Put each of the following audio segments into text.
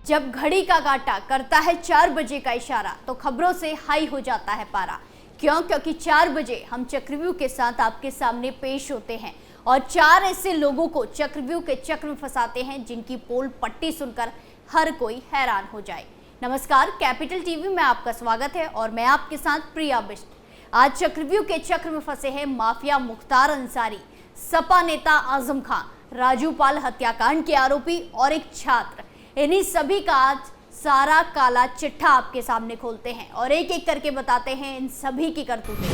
जब घड़ी का काटा करता है 4 बजे का इशारा तो खबरों से हाई हो जाता है पारा। क्योंकि 4 बजे हम चक्रव्यूह के साथ आपके सामने पेश होते हैं और 4 ऐसे लोगों को चक्रव्यूह के चक्र में फंसाते हैं जिनकी पोल पट्टी सुनकर हर कोई हैरान हो जाए। नमस्कार, कैपिटल टीवी में आपका स्वागत है और मैं आपके साथ प्रिया बिष्ट। आज चक्रव्यूह के चक्र में फंसे हैं माफिया मुख्तार अंसारी, सपा नेता आजम खान, राजू पाल हत्याकांड के आरोपी और एक छात्र। इन्हीं सभी का आज सारा काला चिट्ठा आपके सामने खोलते हैं और एक एक करके बताते हैं इन सभी की करतूतें।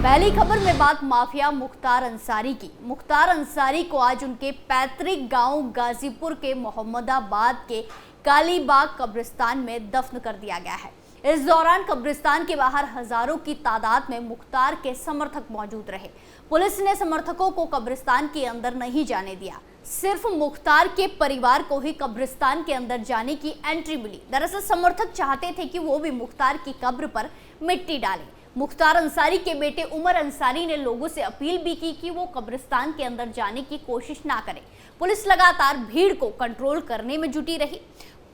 पहली खबर में बात माफिया मुख्तार अंसारी की। मुख्तार अंसारी को आज उनके पैतृक गांव गाजीपुर के मोहम्मदाबाद के कालीबाग कब्रिस्तान में दफन कर दिया गया है। इस दौरान कब्रिस्तान के बाहर हजारों की तादाद में मुख्तार के समर्थक मौजूद रहे। पुलिस ने समर्थकों को कब्रिस्तान के अंदर नहीं जाने दिया, सिर्फ मुख्तार के परिवार को ही कब्रिस्तान के अंदर जाने की एंट्री मिली। दरअसल समर्थक चाहते थे कि वो भी मुख्तार की कब्र पर मिट्टी डालें। मुख्तार अंसारी के बेटे उमर अंसारी ने लोगों से अपील भी की कि वो कब्रिस्तान के अंदर जाने की कोशिश ना करें। पुलिस लगातार भीड़ को कंट्रोल करने में जुटी रही।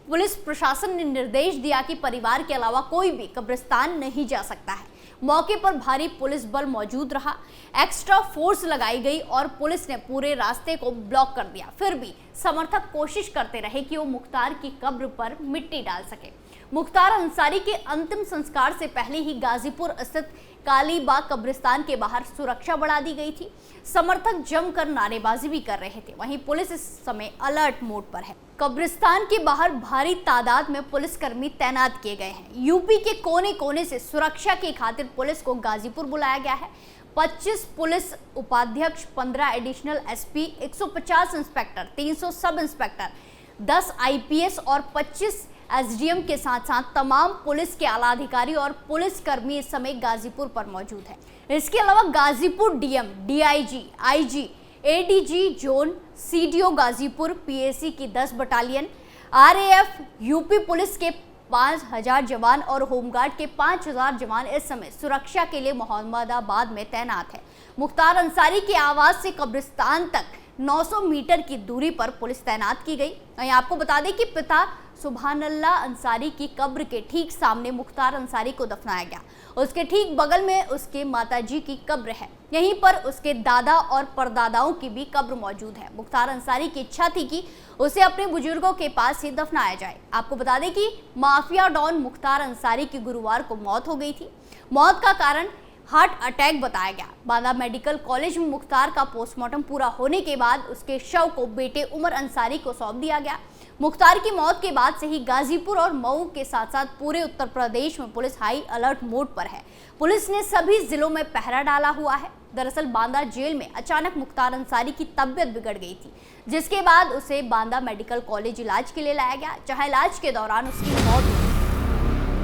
पुलिस प्रशासन ने निर्देश दिया कि परिवार के अलावा कोई भी कब्रिस्तान नहीं जा सकता है। मौके पर भारी पुलिस बल मौजूद रहा, एक्स्ट्रा फोर्स लगाई गई और पुलिस ने पूरे रास्ते को ब्लॉक कर दिया। फिर भी समर्थक कोशिश करते रहे कि वो मुख्तार की कब्र पर मिट्टी डाल सके। मुख्तार अंसारी के अंतिम संस्कार से पहले ही गाजीपुर स्थित कालीबाग कब्रिस्तान के बाहर सुरक्षा बढ़ा दी गई थी। समर्थक जमकर नारेबाजी भी कर रहे थे। वहीं पुलिस इस समय अलर्ट मोड पर है। कब्रिस्तान के बाहर भारी तादाद में पुलिसकर्मी तैनात किए गए हैं। यूपी के कोने कोने से सुरक्षा की खातिर पुलिस को गाजीपुर बुलाया गया है। 25 पुलिस उपाध्यक्ष, 15 additional SP, 150 inspector, 300 sub inspector, 10 IPS और 25 एसडीएम के साथ साथ तमाम पुलिस के आला अधिकारी और पुलिसकर्मी इस समय गाजीपुर पर मौजूद है। इसके अलावा Ghazipur DM, DIG, IG, ADG zone, CDO Ghazipur, PAC की 10 बटालियन, आरएएफ, यूपी पुलिस के 5000 जवान और होमगार्ड के 5000 जवान इस समय सुरक्षा के लिए मोहम्मदाबाद में तैनात है। मुख्तार अंसारी के आवास से कब्रिस्तान तक 900 मीटर की दूरी पर पुलिस तैनात की गई। वहीं आपको बता दें कि पिता सुभानअल्लाह अंसारी की कब्र के ठीक सामने मुख्तार अंसारी को दफनाया गया। उसके ठीक बगल में उसके माताजी की कब्र है। यहीं पर उसके दादा और परदादाओं की भी कब्र मौजूद है। मुख्तार अंसारी की इच्छा थी कि उसे अपने बुजुर्गों के पास ही दफनाया जाए। आपको बता दें कि माफिया डॉन मुख्तार अंसारी की गुरुवार को मौत हो गई थी। मौत का कारण हार्ट अटैक बताया गया। बांदा मेडिकल कॉलेज में मुख्तार का पोस्टमार्टम पूरा होने के बाद उसके शव को बेटे उमर अंसारी को सौंप दिया गया। मुख्तार की मौत के बाद से ही गाजीपुर और मऊ के साथ साथ पूरे उत्तर प्रदेश में पुलिस हाई अलर्ट मोड पर है। पुलिस ने सभी जिलों में पहरा डाला हुआ है। दरअसल बांदा जेल में अचानक मुख्तार अंसारी की तबीयत बिगड़ गई थी, जिसके बाद उसे बांदा मेडिकल कॉलेज इलाज के लिए लाया गया, जहां इलाज के दौरान उसकी मौत हो गई।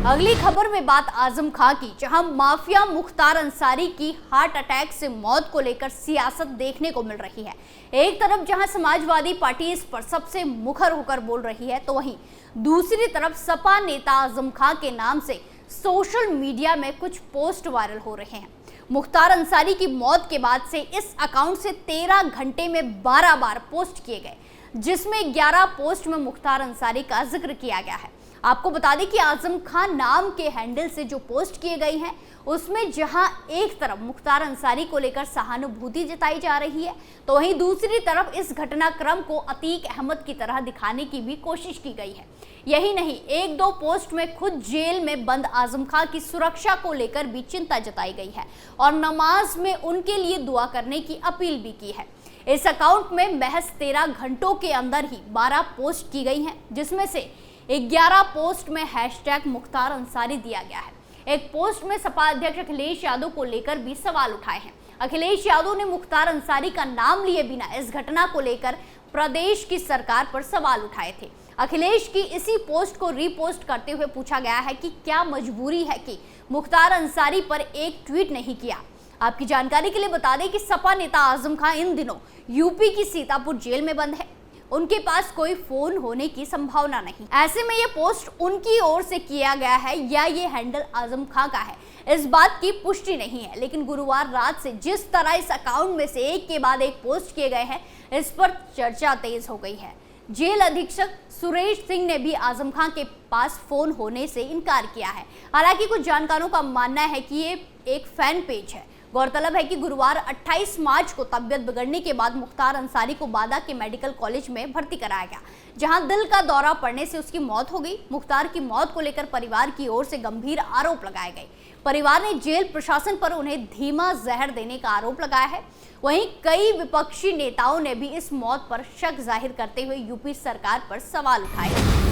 अगली खबर में बात आजम खां की, जहां माफिया मुख्तार अंसारी की हार्ट अटैक से मौत को लेकर सियासत देखने को मिल रही है। एक तरफ जहां समाजवादी पार्टी इस पर सबसे मुखर होकर बोल रही है, तो वहीं दूसरी तरफ सपा नेता आजम खां के नाम से सोशल मीडिया में कुछ पोस्ट वायरल हो रहे हैं। मुख्तार अंसारी की मौत के बाद से इस अकाउंट से 13 घंटे में 12 बार पोस्ट किए गए, जिसमें 11 पोस्ट में मुख्तार अंसारी का जिक्र किया गया है। आपको बता दें कि आजम खान नाम के हैंडल से जो पोस्ट किए गए हैं, उसमें जहां एक तरफ मुख्तार अंसारी को लेकर सहानुभूति जताई जा रही है, तो वहीं दूसरी तरफ इस घटनाक्रम को अतीक अहमद की तरह दिखाने की भी कोशिश की गई है। यही नहीं, 1-2 पोस्ट में खुद जेल में बंद आजम खान की सुरक्षा को लेकर भी चिंता जताई गई है और नमाज में उनके लिए दुआ करने की अपील भी की है। इस अकाउंट में महज 13 घंटों के अंदर ही 12 पोस्ट की गई हैं, जिसमें से 11 पोस्ट में हैशटैग मुख्तार अंसारी दिया गया है। एक पोस्ट में सपा अध्यक्ष अखिलेश यादव को लेकर भी सवाल उठाए हैं। अखिलेश यादव ने मुख्तार अंसारी का नाम लिए बिना इस घटना को लेकर प्रदेश की सरकार पर सवाल उठाए थे। अखिलेश की इसी पोस्ट को रीपोस्ट करते हुए पूछा गया है कि क्या मजबूरी है कि मुख्तार अंसारी पर एक ट्वीट नहीं किया। आपकी जानकारी के लिए बता दें कि सपा नेता आजम खान इन दिनों यूपी की सीतापुर जेल में बंद है। उनके पास कोई फोन होने की संभावना नहीं। ऐसे में ये पोस्ट उनकी ओर से किया गया है या ये हैंडल आजम खां का है, इस बात की पुष्टि नहीं है। लेकिन गुरुवार रात से जिस तरह इस अकाउंट में से एक के बाद एक पोस्ट किए गए हैं, इस पर चर्चा तेज हो गई है। जेल अधीक्षक सुरेश सिंह ने भी आजम खान के पास फोन होने से इनकार किया है। हालांकि कुछ जानकारों का मानना है कि ये एक फैन पेज है। गौरतलब है कि गुरुवार 28 मार्च को तबियत बिगड़ने के बाद मुख्तार अंसारी को बादा के मेडिकल कॉलेज में भर्ती कराया गया, जहां दिल का दौरा पड़ने से उसकी मौत हो गई। मुख्तार की मौत को लेकर परिवार की ओर से गंभीर आरोप लगाए गए। परिवार ने जेल प्रशासन पर उन्हें धीमा जहर देने का आरोप लगाया है। वहीं कई विपक्षी नेताओं ने भी इस मौत पर शक जाहिर करते हुए यूपी सरकार पर सवाल उठाए।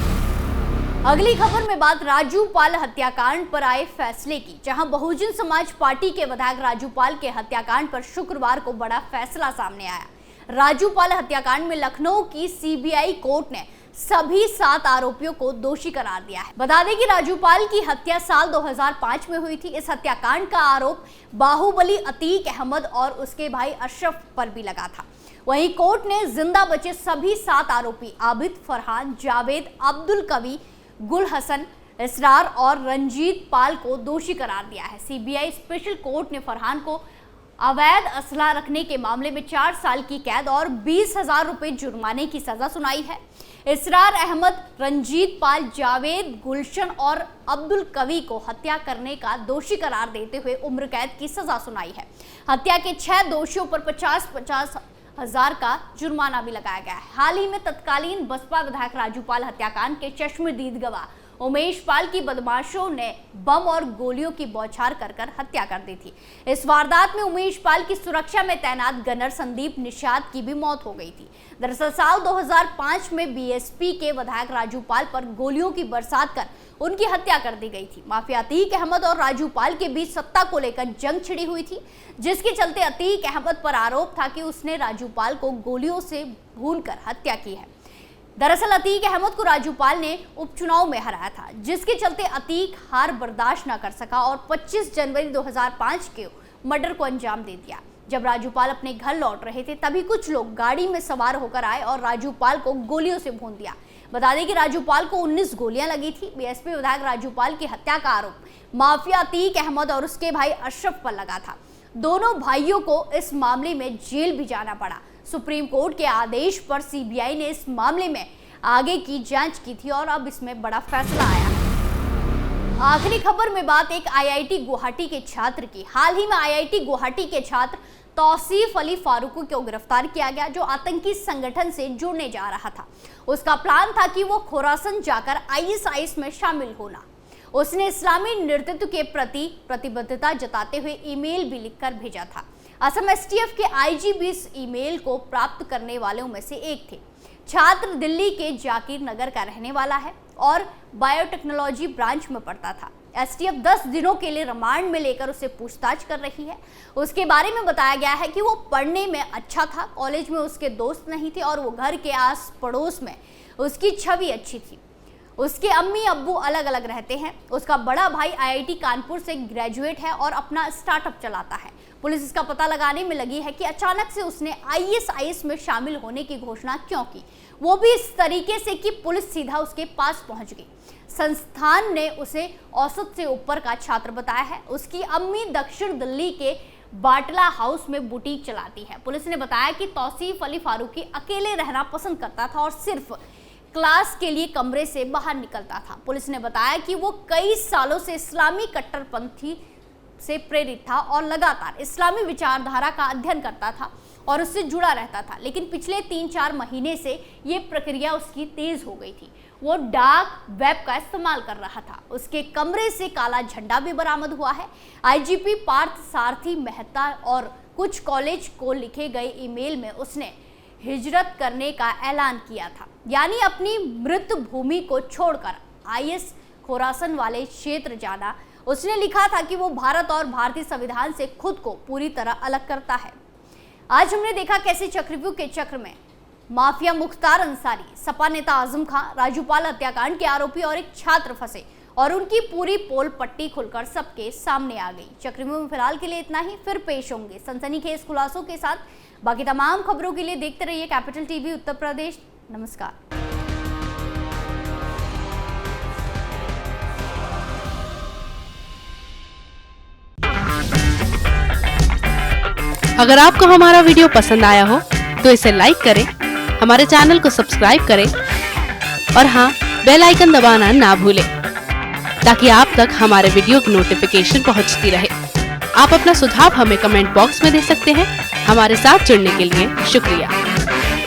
अगली खबर में बात राजू पाल हत्याकांड पर आए फैसले की, जहां बहुजन समाज पार्टी के विधायक राजू पाल के हत्याकांड पर शुक्रवार को बड़ा फैसला सामने आया। राजू पाल हत्याकांड में लखनऊ की सीबीआई कोर्ट ने सभी 7 आरोपियों को दोषी करार दिया है। बता दें कि राजू पाल की हत्या साल 2005 में हुई थी। इस हत्याकांड का आरोप बाहुबली अतीक अहमद और उसके भाई अशरफ पर भी लगा था। वहीं कोर्ट ने जिंदा बचे सभी 7 आरोपी आबिद, फरहान, जावेद, अब्दुल कवी, गुल हसन, इसरार और रंजीत पाल को दोषी करार दिया है। सीबीआई स्पेशल कोर्ट ने फरहान को अवैध असला रखने के मामले में 4 साल की कैद और 20,000 रुपए जुर्माने की सजा सुनाई है। इसरार अहमद, रंजीत पाल, जावेद, गुलशन और अब्दुल कवी को हत्या करने का दोषी करार देते हुए उम्र कैद की सजा सुनाई है। हत्या के 6 दोषियों पर 50-50 हजार का जुर्माना भी लगाया गया है। हाल ही में तत्कालीन बसपा विधायक राजू पाल हत्याकांड के चश्मदीद गवाह उमेश पाल की बदमाशों ने बम और गोलियों की बौछार कर हत्या कर दी थी। इस वारदात में उमेश पाल की सुरक्षा में तैनात गनर संदीप निषाद की भी मौत हो गई थी। दरअसल साल 2005 में बीएसपी के विधायक राजू पाल पर गोलियों की बरसात कर उनकी हत्या कर दी गई थी। माफिया अतीक अहमद और राजू पाल के बीच सत्ता को लेकर जंग छिड़ी हुई थी, जिसके चलते अतीक अहमद पर आरोप था कि उसने राजू पाल को गोलियों से भूनकर हत्या की है। दरअसल अतीक अहमद को राजू पाल ने उपचुनाव में हराया था, जिसके चलते अतीक हार बर्दाश्त न कर सका और 25 जनवरी 2005 के मर्डर को अंजाम दे दिया। जब राजू पाल अपने घर लौट रहे थे तभी कुछ लोग गाड़ी में सवार होकर आए और राजू पाल को गोलियों से भून दिया। बता दें कि राजू पाल को 19 गोलियां लगी थी। बीएसपी विधायक राजू पाल की हत्या का आरोप माफिया अतीक अहमद और उसके भाई अशरफ पर लगा था। दोनों भाइयों को इस मामले में जेल भी जाना पड़ा। सुप्रीम कोर्ट के आदेश पर सीबीआई ने इस मामले में आगे की जांच की थी और अब इसमें बड़ा फैसला आया है। आखिरी खबर में बात एक आईआईटी गुवाहाटी के छात्र की। हाल ही में आईआईटी गुवाहाटी के छात्र तौसीफ अली फारूकी को गिरफ्तार किया गया, जो आतंकी संगठन से जुड़ने जा रहा था। उसका प्लान था कि वो खोरासन जाकर आईएसआईएस में शामिल होना। उसने इस्लामी नेतृत्व के प्रति प्रतिबद्धता जताते हुए ईमेल भी लिखकर भेजा था। असम एसटीएफ के आईजीपी इस ईमेल को प्राप्त करने वालों में से एक थे। छात्र दिल्ली के जाकिर नगर का रहने वाला है और बायोटेक्नोलॉजी ब्रांच में पढ़ता था। एसटीएफ 10 दिनों के लिए रिमांड में लेकर उसे पूछताछ कर रही है। उसके बारे में बताया गया है कि वो पढ़ने में अच्छा था, कॉलेज में उसके दोस्त नहीं थे और वो घर के आस पड़ोस में उसकी छवि अच्छी थी। उसके अम्मी अब्बू अलग अलग रहते हैं। उसका बड़ा भाई आईआईटी कानपुर से ग्रेजुएट है और अपना स्टार्टअप चलाता है। पुलिस इसका पता लगाने में लगी है कि अचानक से उसने आईएसआईएस में शामिल होने की घोषणा क्यों की, वो भी इस तरीके से कि पुलिस सीधा उसके पास पहुंच गई। संस्थान ने उसे औसत से ऊपर का छात्र बताया है। उसकी अम्मी दक्षिण दिल्ली के बाटला हाउस में बुटीक चलाती है। पुलिस ने बताया कि तौसीफ अली फारूकी अकेले रहना पसंद करता था और सिर्फ क्लास के लिए कमरे से बाहर निकलता था। पुलिस ने बताया कि वो कई सालों से इस्लामी कट्टरपंथी से प्रेरित था और लगातार इस्लामी विचारधारा का अध्ययन करता था और उससे जुड़ा रहता था। लेकिन पिछले 3-4 महीने से ये प्रक्रिया उसकी तेज हो गई थी। वो डार्क वेब का इस्तेमाल कर रहा था। उसके कमरे से काला झंडा भी बरामद हुआ है। आईजीपी पार्थ सारथी मेहता और कुछ कॉलेज को लिखे गए ईमेल में उसने हिजरत करने का ऐलान किया था, यानी अपनी मृत भूमि को छोड़कर आईएस खोरासन वाले क्षेत्र जाना। उसने लिखा था कि वो भारत और भारतीय संविधान से खुद को पूरी तरह अलग करता है। आज हमने देखा कैसे चक्रव्यूह के चक्र में माफिया मुख्तार अंसारी, सपा नेता आजम खान, राजू पाल हत्याकांड के आरोपी और एक छात्र फंसे और उनकी पूरी पोल पट्टी खुलकर सबके सामने आ गई। चक्रव्यूह में फिलहाल के लिए इतना ही, फिर पेश होंगे सनसनीखेज खुलासों के साथ। बाकी तमाम खबरों के लिए देखते रहिए कैपिटल टीवी उत्तर प्रदेश। नमस्कार। अगर आपको हमारा वीडियो पसंद आया हो तो इसे लाइक करें, हमारे चैनल को सब्सक्राइब करें और हाँ, बेल आइकन दबाना ना भूलें ताकि आप तक हमारे वीडियो की नोटिफिकेशन पहुंचती रहे। आप अपना सुझाव हमें कमेंट बॉक्स में दे सकते हैं। हमारे साथ जुड़ने के लिए शुक्रिया।